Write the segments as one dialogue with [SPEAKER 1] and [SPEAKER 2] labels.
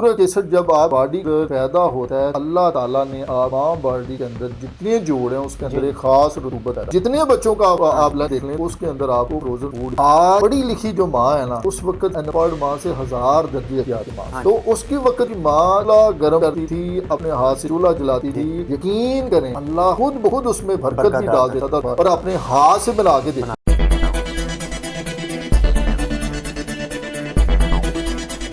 [SPEAKER 1] Uric acid जब आप body पैदा होता है, अल्लाह ताला ने मां बॉडी के अंदर जितने जोड़ हैं उसके अंदर एक खास रुतूबत है। जितने बच्चों का आप देख लें उसके अंदर आपको फ्रोजन फूड, पढ़ी लिखी जो माँ है ना, उस वक्त अनपढ़ माँ से 1000 दर्जे ज्यादा माँ, तो उसकी वक्त की माँ गर्म करती थी, अपने हाथ से चूल्हा जलाती थी। यकीन करें अल्लाह खुद ब खुद उसमें बरकत भी डाल देता था और अपने हाथ से बना के देता।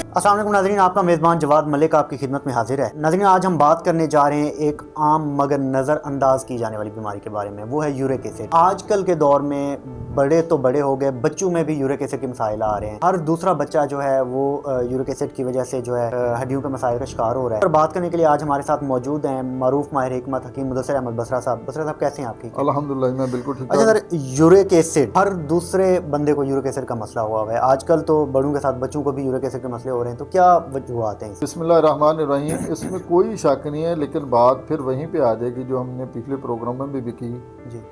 [SPEAKER 2] अस्सलाम वालेकुम नाज़रीन, आपका मेज़बान जवाद मलिक आपकी खिदमत में हाजिर है। नाज़रीन, आज हम बात करने जा रहे हैं एक आम मगर नज़रअंदाज की जाने वाली बीमारी के बारे में, वो है यूरिक एसिड। आजकल के दौर में बड़े तो बड़े हो गए, बच्चों में भी यूरिक एसिड के मसाइल आ रहे हैं। हर दूसरा बच्चा जो है वो यूरिक एसिड की वजह से जो है हड्डियों के मसाइल का शिकार हो रहा है। और बात करने के लिए आज हमारे साथ मौजूद हैं मारूफ माहिर हिकमत हकीम मुदस्सिर अहमद बसरा साहब। बसरा साहब कैसे हैं आप? ठीक है
[SPEAKER 1] अल्हम्दुलिल्लाह, मैं बिल्कुल ठीक।
[SPEAKER 2] अच्छा सर, यूरिक एसिड हर दूसरे बंदे को यूरिक एसिड का मसला हुआ है। आजकल तो बड़ों के साथ बच्चों को भी यूरिक एसिड के मसले हो रहे हैं, तो क्या वजूहात हैं?
[SPEAKER 1] बिस्मिल्लाहिर्रहमानिर्रहीम, इसमें कोई शक नहीं है, लेकिन बात फिर वहीं पे आ जाएगी जो हमने पिछले प्रोग्राम में भी की।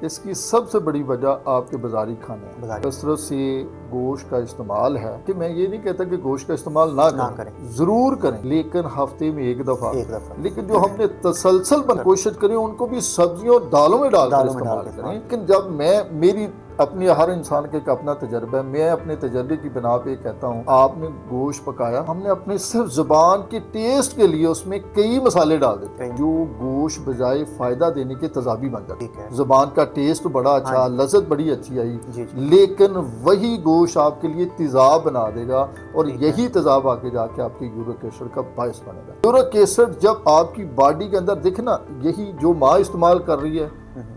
[SPEAKER 1] इसकी सबसे बड़ी वजह आपके बाजारी खाने हैं। कसरत से गोश्त का इस्तेमाल है कि मैं ये नहीं कहता कि गोश्त का इस्तेमाल ना करें, जरूर करें, लेकिन हफ्ते में एक दफा। लेकिन जो हमने तसलसल कोशिश करी उनको भी सब्जियों और दालों में डालकर इस्तेमाल करें। लेकिन जब मेरी अपनी हर इंसान का एक अपना तजर्बा है, मैं अपने तजर्बे की बिना पे कहता हूँ, आपने गोश्त पकाया, हमने अपने सिर्फ जुबान के टेस्ट के लिए उसमें कई मसाले डाल देते हैं जो गोश्त बजाय फायदा देने के तजाबी बन जाते हैं। जुबान का टेस्ट तो बड़ा अच्छा, लज्जत बड़ी अच्छी आई, लेकिन वही गोश्त आपके लिए तेजाब बना देगा और यही तेजाब आके जाके आपके यूरिक एसिड का बायस बनेगा। यूरिक एसिड जब आपकी बॉडी के अंदर दिखे ना, यही जो माँ इस्तेमाल कर रही है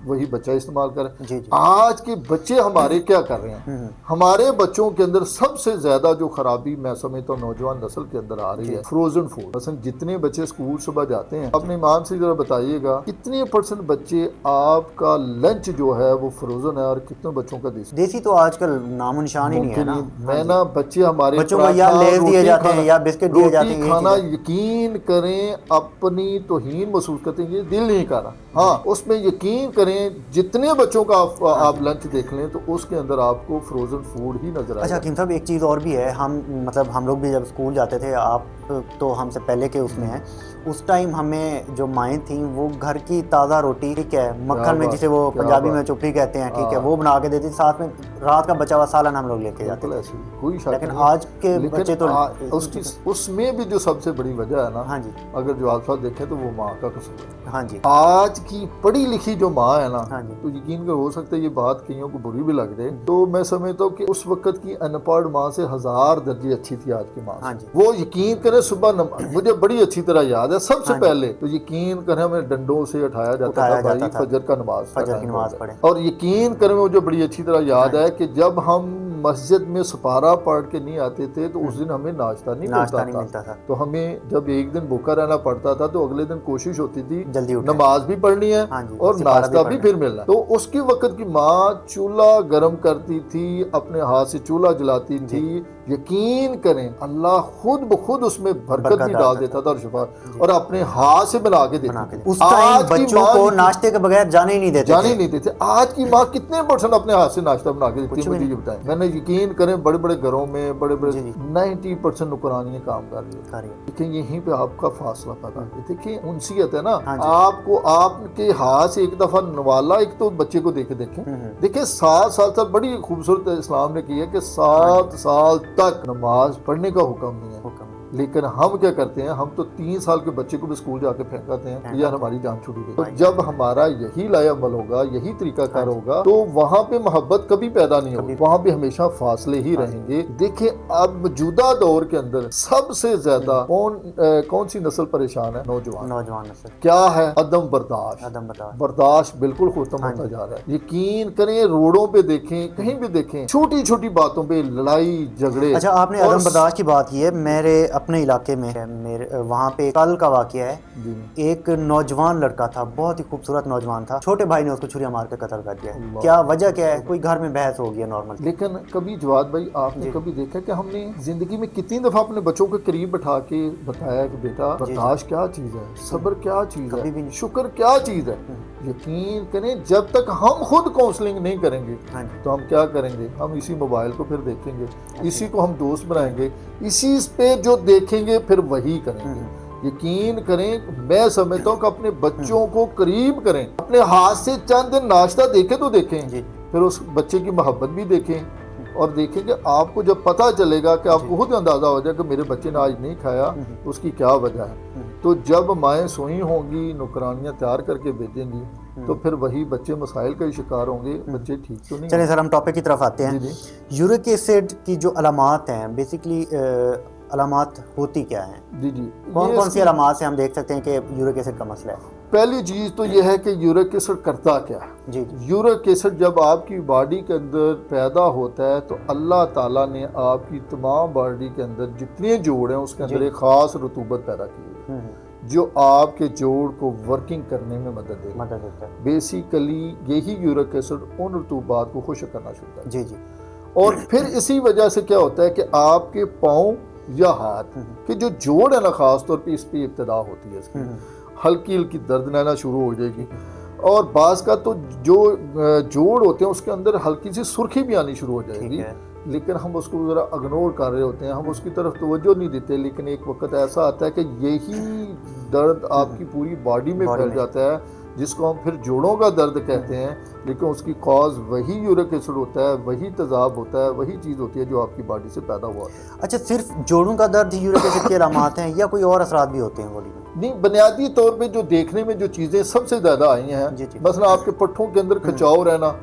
[SPEAKER 1] वही बच्चा इस्तेमाल करे। आज के बच्चे हमारे क्या कर रहे हैं? हमारे बच्चों के अंदर सबसे ज्यादा जो खराबी मैं समझता हूँ नौजवान नस्ल के अंदर आ रही है, फ्रोजन फूड। असल जितने बच्चे स्कूल सुबह जाते हैं, अपने ईमान से जरा बताइएगा कितने % बच्चे आपका लंच जो है वो फ्रोजन है और कितने बच्चों का देसी
[SPEAKER 2] तो आजकल नामो निशान ही नहीं है ना।
[SPEAKER 1] मैं ना बच्चे हमारे
[SPEAKER 2] बच्चों को या लेज दिए जाते हैं या बिस्किट दिए जाते हैं,
[SPEAKER 1] खाना यकीन करें अपनी तौहीन महसूस करते हैं, ये दिल नहीं कर रहा। हाँ, उसमें यकीन करें जितने बच्चों का आप लंच देख लें तो उसके अंदर आपको फ्रोजन फूड ही नजर आएगा।
[SPEAKER 2] अच्छा हकीम साहब, एक चीज़ और भी है, हम लोग भी जब स्कूल जाते थे, आप तो हमसे पहले के उसमें हैं, उस टाइम हमें जो माएँ थी वो घर की ताज़ा रोटी, ठीक है, मक्खन में जिसे वो पंजाबी में चुपड़ी कहते हैं, ठीक है, वो बना के देती, साथ में रात का बचा हुआ सालन हम लोग लेके जाते थे।
[SPEAKER 1] कोई शक
[SPEAKER 2] लेकिन आज के बच्चे तो
[SPEAKER 1] उसमें भी जो सबसे बड़ी वजह है ना,
[SPEAKER 2] हाँ जी,
[SPEAKER 1] अगर जो आप देखें तो वो माँ का कसूर है।
[SPEAKER 2] हाँ जी,
[SPEAKER 1] आज की पढ़ी लिखी जो माँ है ना,
[SPEAKER 2] हाँ जी,
[SPEAKER 1] तो यकीन कर हो सकता है ये बात कईयों को बुरी भी लग रही, तो मैं समझता हूँ कि उस वक्त की अनपढ़ माँ से 1000 दर्जे अच्छी थी आज की माँ। वो यकीन करें सुबह मुझे बड़ी अच्छी तरह याद है, सबसे पहले तो यकीन करें हमें डंडों से उठाया जाता था भाई फजर का नमाज पढ़े। और यकीन करें मुझे बड़ी अच्छी तरह याद है कि जब हम मस्जिद में सुपारा पढ़ के नहीं आते थे तो उस दिन हमें नाश्ता नहीं मिलता था। तो हमें जब एक दिन भूखा रहना पड़ता था तो अगले दिन कोशिश होती थी जल्दी नमाज भी पढ़नी है और नाश्ता भी फिर मिलना। तो उसकी वक्त की माँ चूल्हा गर्म करती थी, अपने हाथ से चूल्हा जलाती थी। यकीन करें अल्लाह खुद ब खुद उसमें बरकत भी डाल देता था और शिफा, और अपने हाथ से बना के देती थी।
[SPEAKER 2] उस टाइम बच्चों को नाश्ते के बगैर जाने ही नहीं देते थे।
[SPEAKER 1] आज की माँ कितने % अपने हाथ से नाश्ता बना के देती है, मुझे ये बताएं। मैंने यकीन करें बड़े बड़े घरों में बड़े 90% नुकरानियां काम कर रही है। लेकिन यहीं पे आपका फासला पैदा है। देखिए उनसीयत है ना, आपको आपके हाथ से एक दफा नवाला, एक तो बच्चे को देखे 7 साल तक बड़ी खूबसूरत इस्लाम ने की है कि 7 साल तक नमाज पढ़ने का हुक्म नहीं है। लेकिन हम क्या करते हैं, हम तो 3 साल के बच्चे को भी स्कूल जाके फेंकाते हैं, यार हमारी जान छुड़ी गई। तो जब हमारा यही लायामल होगा, यही तरीकाकार होगा, तो वहाँ पे मोहब्बत कभी पैदा नहीं होगी, वहाँ पे हमेशा फासले ही रहेंगे। देखिए अब मौजूदा दौर के अंदर सबसे ज्यादा कौन सी नस्ल परेशान है? नौजवान नस्ल। क्या है? अदम बर्दाश्त बिल्कुल खत्म होता जा रहा है। यकीन करें रोडों पे देखें, कहीं भी देखें, छोटी छोटी बातों पे लड़ाई झगड़े।
[SPEAKER 2] अच्छा, आपने अदम बर्दाश्त की बात की है, मेरे अपने इलाके में है, मेरे वहाँ पे कल का वाकया है। एक नौजवान लड़का था, बहुत ही खूबसूरत नौजवान था, छोटे भाई ने उसको छुरिया मार के कत्ल कर दिया। क्या वजह क्या है? कोई घर में बहस हो गई है नॉर्मल।
[SPEAKER 1] लेकिन कभी जवाद भाई आपने कभी देखा कि हमने जिंदगी में कितनी दफा अपने बच्चों के करीब बैठा के बताया कि बेटा बर्दाश्त क्या चीज है, सब्र क्या चीज है, शुक्र क्या चीज है। यकीन करें जब तक हम खुद काउंसलिंग नहीं करेंगे
[SPEAKER 2] हाँ जी।
[SPEAKER 1] तो हम क्या करेंगे, हम इसी मोबाइल को फिर देखेंगे, इसी को हम दोस्त बनाएंगे, इसी पे जो देखेंगे फिर वही करेंगे। यकीन करें मैं समझता हूँ कि अपने बच्चों को करीब करें, अपने हाथ से चंद दिन नाश्ता देखें तो देखें, फिर उस बच्चे की मोहब्बत भी देखें और देखेंगे। आपको जब पता चलेगा कि आपको खुद अंदाज़ा हो जाए कि मेरे बच्चे ने आज नहीं खाया उसकी क्या वजह है, तो जब माएँ सोई होंगी नौकरानियाँ तैयार करके भेजेंगी तो फिर वही बच्चे मसाइल का ही शिकार होंगे, बच्चे ठीक तो नहीं।
[SPEAKER 2] चलिए सर हम टॉपिक की तरफ आते हैं। यूरिक एसिड की जो अलामात हैं, बेसिकली अलामात होती क्या हैं?
[SPEAKER 1] जी जी,
[SPEAKER 2] कौन कौन सी अलामात से हम देख सकते हैं कि यूरिक एसिड का मसला है?
[SPEAKER 1] पहली चीज़ तो यह है कि यूरिक एसिड करता क्या है।
[SPEAKER 2] जी।
[SPEAKER 1] यूरिक एसिड जब आपकी बॉडी के अंदर पैदा होता है तो अल्लाह ताला ने आपकी तमाम बॉडी के अंदर जितने जोड़ हैं उसके अंदर एक ख़ास रतूबत पैदा की है जो आपके जोड़ को वर्किंग करने में मदद देता है। बेसिकली यही यूरिक एसिड उन रतूबात को खुश्क करना शुरू करता है।
[SPEAKER 2] जी जी।
[SPEAKER 1] और फिर इसी वजह से क्या होता है कि आपके पाँव या हाथ के जो जोड़ है ना, ख़ास तौर पे इस पर इब्तदा होती है इसकी, हल्की हल्की दर्द रहना शुरू हो जाएगी। और बाज़ का तो जो जोड़ होते हैं उसके अंदर हल्की सी सुर्खी भी आनी शुरू हो जाएगी, लेकिन हम उसको ज़रा इग्नोर कर रहे होते हैं, हम उसकी तरफ तवज्जो नहीं देते। लेकिन एक वक्त ऐसा आता है कि यही दर्द आपकी पूरी बॉडी में फैल जाता है जिसको हम फिर जोड़ों का दर्द कहते हैं, लेकिन उसकी कॉज वही यूरिक एसिड होता है, वही तेज़ाब होता है, वही चीज़ होती है जो आपकी बॉडी से पैदा हुआ है।
[SPEAKER 2] अच्छा, सिर्फ जोड़ों का दर्द ही यूरिक एसिड की अलामात हैं या कोई और असरात भी होते हैं बॉडी में?
[SPEAKER 1] नहीं, बुनियादी तौर पे जो देखने में जो चीज़ें सबसे ज़्यादा आई हैं, मसलन आपके पट्ठों के अंदर खिंचाव रहना,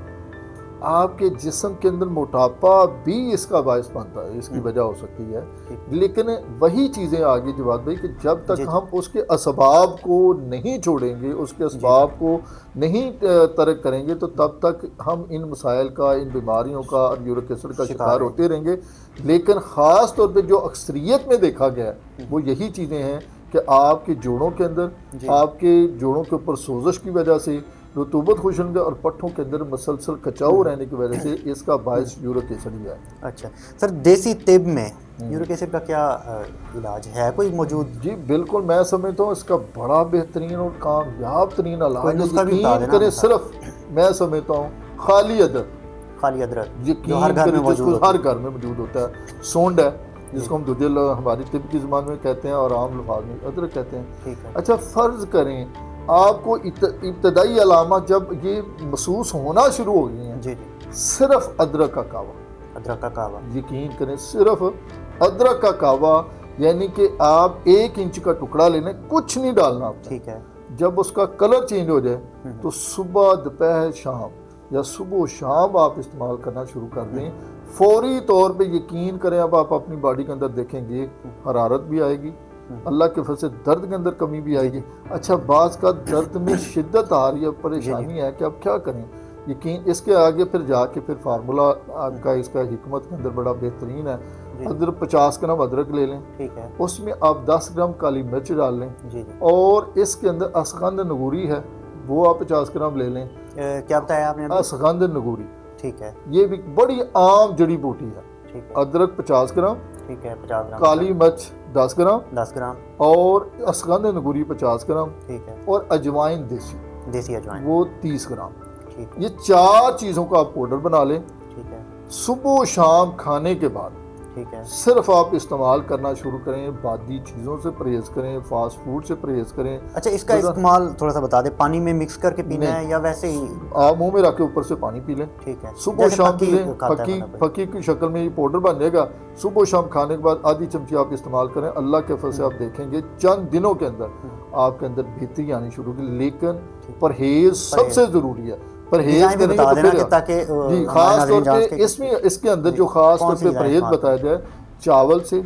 [SPEAKER 1] आपके जिस्म के अंदर मोटापा भी इसका बायस बनता है, इसकी वजह हो सकती है। लेकिन वही चीज़ें आगे जवाब भाई कि जब तक हम उसके असबाब को नहीं छोड़ेंगे, उसके असबाब को नहीं तर्क करेंगे, तो तब तक हम इन मसाइल का, इन बीमारियों का और यूरिक एसिड का शिकार होते रहेंगे। लेकिन ख़ास तौर पे जो अक्सरियत में देखा गया है वो यही चीज़ें हैं कि आपके जोड़ों के अंदर, आपके जोड़ों के ऊपर सोजश की वजह से, रतूबत खुशनुमा और पट्ठों के अंदर मसलसल कचाव रहने की वजह से इसका बायस यूरिक एसिड ही है।
[SPEAKER 2] अच्छा सर, देसी तिब में यूरिक एसिड का क्या इलाज है कोई मौजूद?
[SPEAKER 1] जी बिल्कुल, मैं समझता हूँ इसका बड़ा बेहतरीन और कामयाब तरीन इलाज है। सिर्फ मैं समझता हूँ खाली अदरक, यकीन करें जिसको हर घर में मौजूद होता है। सोंड है जिसको हम दूजे हमारी तिब की ज़बान में कहते हैं और आम लफाज में अदरक कहते हैं। अच्छा, फ़र्ज़ करें आपको इब्तदाई अलामत जब ये महसूस होना शुरू हो गई हैं, सिर्फ अदरक का कावा, यकीन करें सिर्फ अदरक का कावा, यानी कि आप 1 इंच का टुकड़ा लेना, कुछ नहीं डालना आपको।
[SPEAKER 2] ठीक है।
[SPEAKER 1] जब उसका कलर चेंज हो जाए तो सुबह, दोपहर, शाम या सुबह शाम आप इस्तेमाल करना शुरू कर दें। फौरी तौर पे यकीन करें, अब आप अपनी बॉडी के अंदर देखेंगे हरारत भी आएगी, अल्लाह के फजल से दर्द के अंदर कमी भी आएगी। अच्छा, बाज़ का दर्द में शिद्दत आ रही है, परेशानी है कि अब क्या करें। यकीन इसके आगे फिर जाके फिर फार्मूला आपका इसका हिकमत के अंदर बड़ा बेहतरीन है। अदरक 50 ग्राम अदरक ले लें, ठीक है, उसमें आप 10 ग्राम काली मिर्च डाल लें, और इसके अंदर असगंध नगूरी है वो आप 50 ग्राम ले लें।
[SPEAKER 2] क्या बताया आपने?
[SPEAKER 1] असगंध नगूरी,
[SPEAKER 2] ठीक है,
[SPEAKER 1] ये भी बड़ी आम जड़ी बूटी है। अदरक 50 ग्राम,
[SPEAKER 2] ठीक है, 50 ग्राम,
[SPEAKER 1] काली मिर्च 10 ग्राम, और असगंध नगूरी 50 ग्राम, ठीक है, और अजवाइन देसी
[SPEAKER 2] अजवाइन
[SPEAKER 1] वो 30 ग्राम। ये 4 चीज़ों का आप पाउडर बना लें, ठीक है, सुबह शाम खाने के बाद, ठीक है, सिर्फ आप इस्तेमाल करना शुरू करें। बादी चीज़ों से परहेज करें, फास्ट फूड से परहेज करें।
[SPEAKER 2] अच्छा, इसका इस्तेमाल थोड़ा सा बता दें, पानी में मिक्स करके पीना है या वैसे ही
[SPEAKER 1] आप मुंह में रख के ऊपर से पानी पी लें, ठीक है, सुबह शाम पी लें। फकी की शक्ल में ये पाउडर बन जाएगा। सुबह शाम खाने के बाद आधी चमची आप इस्तेमाल करें। अल्लाह के फजल से आप देखेंगे चंद दिनों के अंदर आपके अंदर बेहतरी आनी शुरू होगी। लेकिन परहेज सबसे ज़रूरी है। परहेज करेंगे तो फिर जी खास तौर पे इसमें इसके अंदर जो खास तौर पे परहेज बताया जाए, चावल से,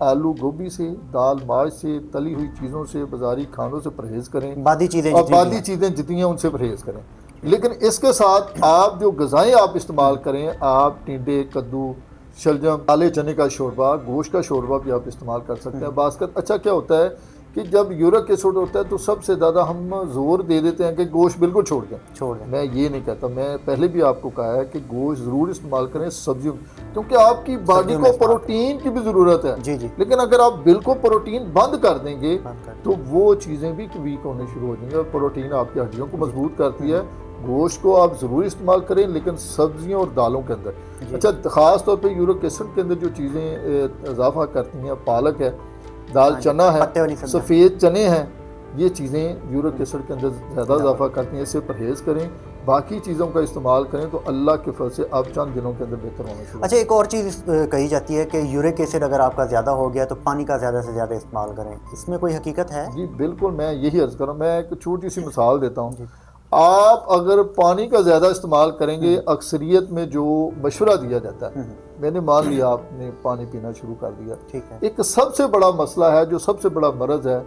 [SPEAKER 1] आलू गोभी से, दाल माश से, तली हुई चीज़ों से, बाजारी खानों से परहेज करें। बादी चीज़ें जितनी हैं उनसे परहेज करें। लेकिन इसके साथ आप जो ग़िज़ाएँ आप इस्तेमाल करें, आप टिंडे, कद्दू, शलजम, काले चने का शोरबा, गोश्त का शोरबा भी आप इस्तेमाल कर सकते हैं। बास्कत अच्छा क्या होता है कि जब यूरिक एसिड होता है तो सबसे ज़्यादा हम जोर दे देते हैं कि गोश्त बिल्कुल छोड़ दें। मैं ये नहीं कहता, मैं पहले भी आपको कहा है कि गोश्त ज़रूर इस्तेमाल करें सब्जियों, क्योंकि आपकी बॉडी को प्रोटीन की भी ज़रूरत है।
[SPEAKER 2] जी जी।
[SPEAKER 1] लेकिन अगर आप बिल्कुल प्रोटीन बंद कर देंगे तो वो चीज़ें भी वीक होने शुरू हो जाएंगी। और प्रोटीन आपकी हड्डियों को मजबूत करती है। गोश्त को आप ज़रूर इस्तेमाल करें, लेकिन सब्जियों और दालों के अंदर। अच्छा, ख़ास तौर पे यूरिक एसिड के अंदर जो चीज़ें इजाफा करती हैं, पालक है, दाल चना है, सफ़ेद चने हैं, ये चीज़ें यूरिक एसिड के अंदर ज़्यादा इजाफा करती हैं। इससे परहेज़ करें, बाकी चीज़ों का इस्तेमाल करें तो अल्लाह के फजल से आप चंद दिनों के अंदर बेहतर होने शुरू।
[SPEAKER 2] अच्छा, एक और चीज़ कही जाती है कि यूरिक एसिड अगर आपका ज़्यादा हो गया तो पानी का ज़्यादा से ज़्यादा इस्तेमाल करें, इसमें कोई हकीकत है?
[SPEAKER 1] जी बिल्कुल, मैं यही अर्ज़ कर रहा हूँ। मैं एक छोटी सी मिसाल देता हूँ। आप अगर पानी का ज़्यादा इस्तेमाल करेंगे, अक्सरियत में जो मशवरा दिया जाता है, मैंने मान लिया आपने पानी पीना शुरू कर दिया,
[SPEAKER 2] ठीक है।
[SPEAKER 1] एक सबसे बड़ा मसला है, जो सबसे बड़ा मर्ज़ है,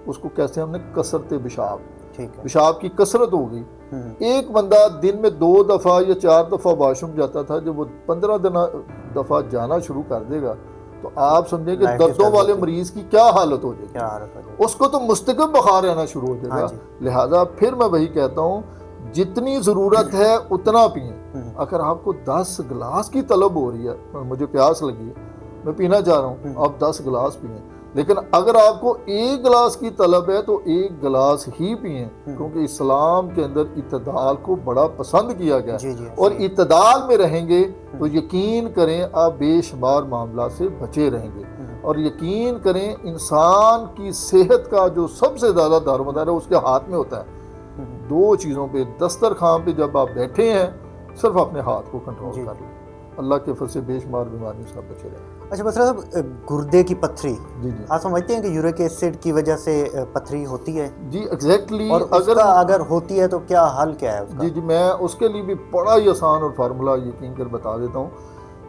[SPEAKER 1] उसको कहते हैं हमने कसरत पेशाब।
[SPEAKER 2] ठीक है।
[SPEAKER 1] पेशाब की कसरत होगी। एक बंदा दिन में 2 दफ़ा या 4 दफ़ा वॉशरूम जाता था, जब वो 15 दफ़ा जाना शुरू कर देगा तो आप समझें कि दर्दों वाले मरीज की क्या हालत हो जाएगी। उसको तो मुस्तकिल बुखार रहना शुरू हो जाएगा। लिहाजा फिर मैं वही कहता हूँ, जितनी ज़रूरत है उतना पिए। अगर आपको 10 गिलास की तलब हो रही है, मुझे प्यास लगी है, मैं पीना चाह रहा हूँ, आप 10 गिलास पिए। लेकिन अगर आपको 1 गिलास की तलब है तो 1 गिलास ही पिए, क्योंकि इस्लाम के अंदर इत्तदाल को बड़ा पसंद किया गया। और इत्तदाल में रहेंगे तो यकीन करें आप बेशुमार मामला से बचे रहेंगे। और यकीन करें, इंसान की सेहत का जो सबसे ज़्यादा दारोमदार है उसके हाथ में होता है। 2 चीज़ों पे, दस्तरखान पे जब आप बैठे हैं, सिर्फ अपने हाथ को कंट्रोल कर लें, अल्लाह के फजल से बेशुमार बीमारियों से बचे रहें।
[SPEAKER 2] अच्छा बसरा साहब, गुर्दे की पथरी,
[SPEAKER 1] जी जी,
[SPEAKER 2] आप समझते हैं कि यूरिक एसिड की वजह से पथरी होती है?
[SPEAKER 1] जी एग्जैक्टली।
[SPEAKER 2] और अगर होती है तो क्या हल क्या है उसका?
[SPEAKER 1] जी जी, मैं उसके लिए भी बड़ा ही आसान और फार्मूला यकीन कर बता देता हूँ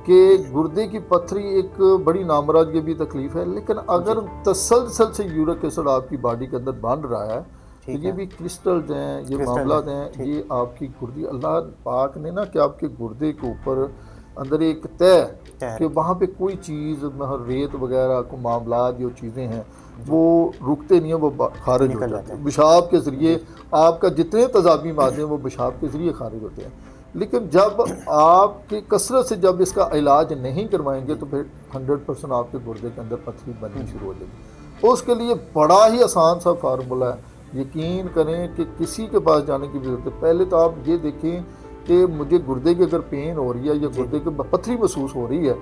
[SPEAKER 1] कि गुर्दे की पथरी एक बड़ी नामराज की भी तकलीफ है, लेकिन अगर तसलसल से यूरिक एसिड आपकी बॉडी के अंदर बन रहा है तो ये भी क्रिस्टल्स हैं, ये मामला हैं, ये आपकी गुर्दे, अल्लाह पाक ने ना कि आपके गुर्दे के ऊपर अंदर एक तय कि वहाँ पे कोई चीज़, रेत वगैरह को मामला जो चीज़ें हैं वो रुकते नहीं हैं, वो खारिज हो जाते हैं पेशाब के ज़रिए। आपका जितने तेज़ाबी मादे हैं वो पेशाब के ज़रिए खारिज होते हैं। लेकिन जब आपकी कसरत से जब इसका इलाज नहीं करवाएंगे तो फिर 100% आपके गुर्दे के अंदर पथरी बननी शुरू हो जाएगी। उसके लिए बड़ा ही आसान सा फार्मूला है, यकीन करें कि किसी के पास जाने की ज़रूरत है। पहले तो आप ये देखें कि मुझे गुर्दे की अगर पेन हो रही है या गुर्दे की पथरी महसूस हो रही है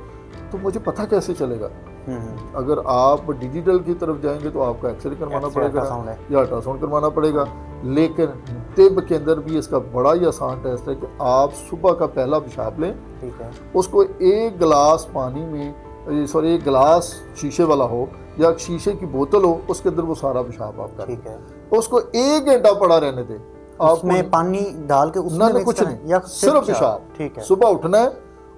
[SPEAKER 1] तो मुझे पता कैसे चलेगा। अगर आप डिजिटल की तरफ जाएंगे तो आपका एक्सरे करवाना पड़ेगा या अल्ट्रासाउंड करवाना पड़ेगा। लेकिन तिब के अंदर भी इसका बड़ा ही आसान टेस्ट है कि आप सुबह का पहला पेशाब लें, ठीक है, उसको 1 गिलास पानी में, 1 गिलास शीशे वाला हो या शीशे की बोतल हो, उसके अंदर वो सारा पेशाब आप करें, ठीक है, उसको 1 घंटा पड़ा रहने दें।
[SPEAKER 2] उसमें पानी डाल के उसमें
[SPEAKER 1] कुछ नहीं,
[SPEAKER 2] या
[SPEAKER 1] सिर्फ पेशाब,
[SPEAKER 2] ठीक है।
[SPEAKER 1] सुबह उठना है,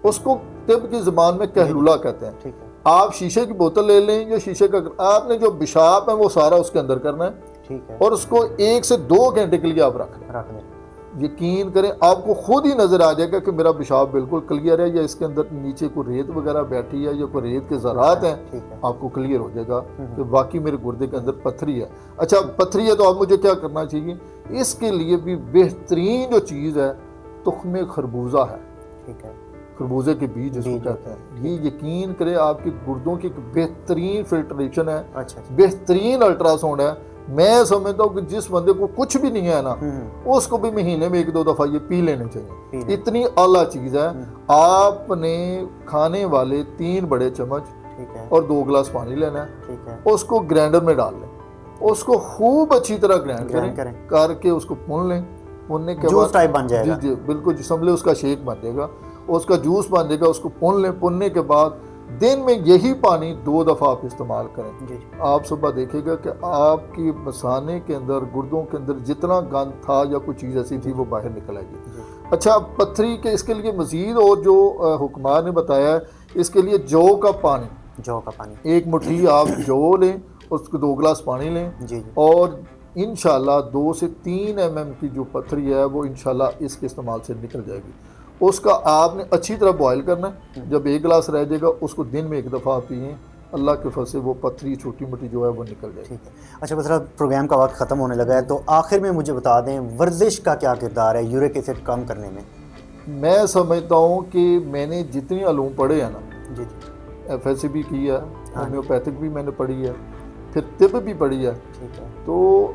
[SPEAKER 1] उसको तिब की ज़बान में कहलूला कहते हैं, ठीक है। आप शीशे की बोतल ले लें या शीशे का, आपने जो पेशाब है वो सारा उसके अंदर करना है, ठीक है, और उसको 1 से 2 घंटे के लिए आप रख दें। यकीन करें आपको खुद ही नजर आ जाएगा कि मेरा पेशाब बिल्कुल क्लियर है या इसके अंदर नीचे कोई रेत वगैरह बैठी है या कोई रेत के ज़रात हैं, आपको क्लियर हो जाएगा कि वाकई मेरे गुर्दे के अंदर पथरी है। अच्छा, पथरी है तो अब मुझे क्या करना चाहिए? इसके लिए भी बेहतरीन जो चीज़ है तुख्मे खरबूजा है, ठीक है, खरबूजे के बीज जिसको कहते हैं। ये यकीन करें आपके गुर्दों की बेहतरीन फिल्ट्रेशन है, बेहतरीन अल्ट्रासाउंड है। मैं समझता हूँ कि जिस बंदे को कुछ भी नहीं है ना, उसको भी महीने में 1-2 दफ़ा ये पी लेने चाहिए, इतनी आला चीज़ है। आपने खाने वाले 3 बड़े चम्मच, ठीक है, और 2 गिलास पानी लेना है, ठीक है, उसको ग्राइंडर में डाल लें, उसको खूब अच्छी तरह ग्राइंड करें, करके उसको भून लें। भूनने के बाद टाइप बन जाएगा, जी बिल्कुल, समझ उसका शेक बन जाएगा, उसका जूस बन जाएगा। उसको भून लें, भूनने के बाद दिन में यही पानी 2 दफ़ा आप इस्तेमाल करें। आप सुबह देखेगा कि आपकी मसाने के अंदर, गुर्दों के अंदर जितना गंद था या कोई चीज़ ऐसी थी वो बाहर निकल आएगी। अच्छा, पथरी के इसके लिए मज़ीद और जो हुक्मा ने बताया है, इसके लिए जौ का पानी 1 मुट्ठी आप जौ लें, उसको 2 गिलास पानी लें, और इंशाल्लाह 2 से 3 mm की जो पथरी है वो इंशाल्लाह इसके इस्तेमाल से निकल जाएगी। उसका आपने अच्छी तरह बॉयल करना है। जब 1 गिलास रह जाएगा उसको दिन में 1 दफ़ा पिए, अल्लाह के फल से वो पथरी छोटी मोटी जो है वो निकल जाएगी।
[SPEAKER 2] ठीक है। अच्छा बसरा, प्रोग्राम का वक्त ख़त्म होने लगा है, तो आखिर में मुझे बता दें वर्जिश का क्या किरदार है यूरिक एसिड कम करने में?
[SPEAKER 1] मैं समझता हूँ कि मैंने जितनी अलूम पढ़े हैं ना,
[SPEAKER 2] जी जी,
[SPEAKER 1] FSC भी की है, होम्योपैथिक भी मैंने पढ़ी है, फिर तिब भी पढ़ी है,
[SPEAKER 2] ठीक है।
[SPEAKER 1] तो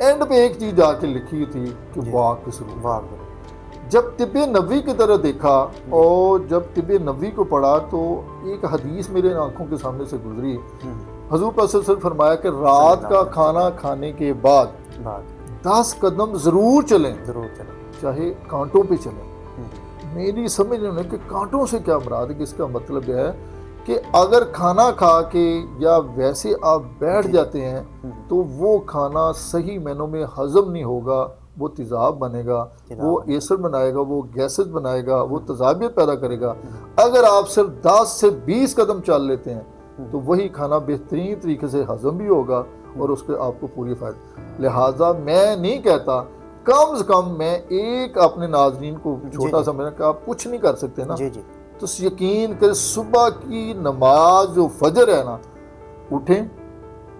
[SPEAKER 1] एंड पे एक चीज़ आके लिखी थी कि वाक के शुरू।
[SPEAKER 2] वाक
[SPEAKER 1] जब तिब नबी की तरह देखा और जब तिब नबी को पढ़ा तो एक हदीस मेरे आंखों के सामने से गुजरी। हजूर पाक सल्लल्लाहु अलैहि वसल्लम फरमाया कि रात का खाना खाने के बाद 10 कदम ज़रूर चलें, चाहे कांटों पे चलें। मेरी समझ नहीं कि कांटों से क्या मुराद है, कि इसका मतलब है कि अगर खाना खा के या वैसे आप बैठ जाते हैं तो वो खाना सही मायनों में हजम नहीं होगा, वो तेज़ाब बनेगा, वो एसिड बनाएगा, वो गैसेस बनाएगा, वो तेज़ाबियत पैदा करेगा। अगर आप सिर्फ 10 से 20 कदम चल लेते हैं तो वही खाना बेहतरीन तरीके से हजम भी होगा और उसके आपको पूरी फ़ायदा। लिहाजा मैं नहीं कहता, कम से कम मैं एक अपने नाज़रीन को छोटा सा मैंने कहा, आप कुछ नहीं कर सकते ना, तो यकीन कर सुबह की नमाज जो फजर है ना, उठें,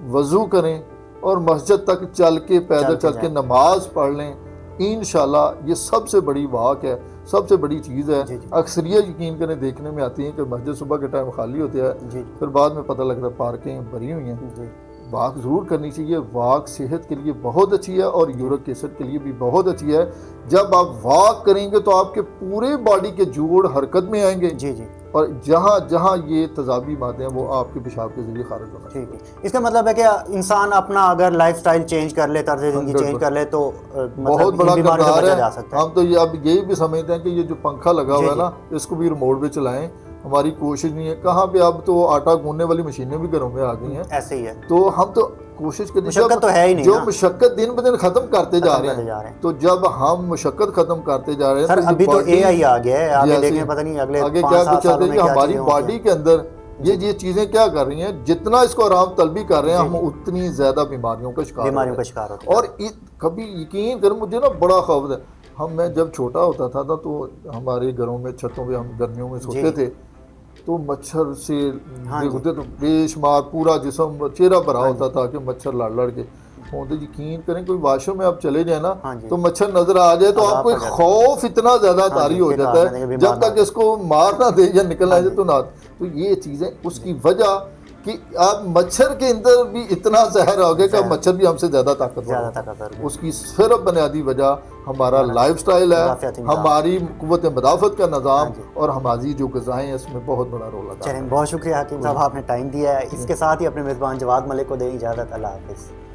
[SPEAKER 1] वज़ू करें और मस्जिद तक चल के पैदल चल के नमाज पढ़ लें। इंशाल्लाह ये सबसे बड़ी वाक है, सबसे बड़ी चीज़ है। अक्सरियत यकीन करें देखने में आती है कि मस्जिद सुबह के टाइम खाली होती है, फिर बाद में पता लगता है पार्कें भरी हुई हैं। वाक ज़रूर करनी चाहिए। वाक सेहत के लिए बहुत अच्छी है और यूरिक एसिड के लिए भी बहुत अच्छी है। जब आप वाक करेंगे तो आपके पूरे बॉडी के जोड़ हरकत में आएंगे और जहाँ जहाँ ये तेज़ाबी मादे हैं वो आपके पेशाब के जरिए खारिज होना।
[SPEAKER 2] ठीक है। इसका मतलब है कि इंसान अपना अगर लाइफस्टाइल चेंज कर ले, तर्ज़ ज़िंदगी चेंज कर ले तो
[SPEAKER 1] बहुत बड़ा किरदार है।
[SPEAKER 2] जा सकता है।
[SPEAKER 1] हम तो ये अब यही भी समझते हैं कि ये जो पंखा लगा हुआ है ना, इसको भी रिमोट पे चलाएं। हमारी कोशिश नहीं है, कहाँ पे अब तो आटा गूंदने वाली मशीनें भी घरों में आ गई हैं,
[SPEAKER 2] ऐसे ही है।
[SPEAKER 1] तो हम तो कोशिश करें,
[SPEAKER 2] मुशक्कत तो है ही नहीं,
[SPEAKER 1] जो मुशक्कत दिन ब दिन खत्म करते जा रहे हैं, तो जब हम मुशक्कत खत्म करते जा रहे हैं
[SPEAKER 2] सर, अभी तो AI आ गया है, आगे देखें पता नहीं अगले
[SPEAKER 1] आगे क्या कुछ आते हैं कि हमारी बॉडी के अंदर ये चीजें क्या कर रही हैं, जितना इसको आराम तलबी कर रहे हैं हम उतनी ज्यादा बीमारियों का शिकार होते हैं। और कभी यकीन कर, मुझे ना बड़ा खौफ है, मैं जब छोटा होता था तो हमारे घरों में छतों पे हम गर्मियों में सोते थे तो मच्छर से होते तो बेशुमार पूरा जिस्म चेहरा भरा होता था कि मच्छर लड़ लड़ के होते। यकीन करें कोई वाशरूम में आप चले जाए ना तो मच्छर नजर आ जाए तो आपको खौफ इतना ज्यादा तारी हो जाता है, जब तक इसको मार ना दे या निकल आ जाए तो ना। तो ये चीजें उसकी वजह कि आप मच्छर के अंदर भी इतना जहर हो गया कि मच्छर भी हमसे ज़्यादा ताकतवर है। उसकी सिर्फ बुनियादी वजह हमारा लाइफस्टाइल है, हमारी कुव्वत मदाफ़त का निज़ाम और हमारी जो ग़िज़ाएँ हैं इसमें बहुत बड़ा रोल अदा है।
[SPEAKER 2] बहुत शुक्रिया हकीम साहब, आपने टाइम दिया है। इसके साथ ही अपने मेज़बान जवाद मलिक को दें इजाज़त। अल्लाह हाफ़िज़।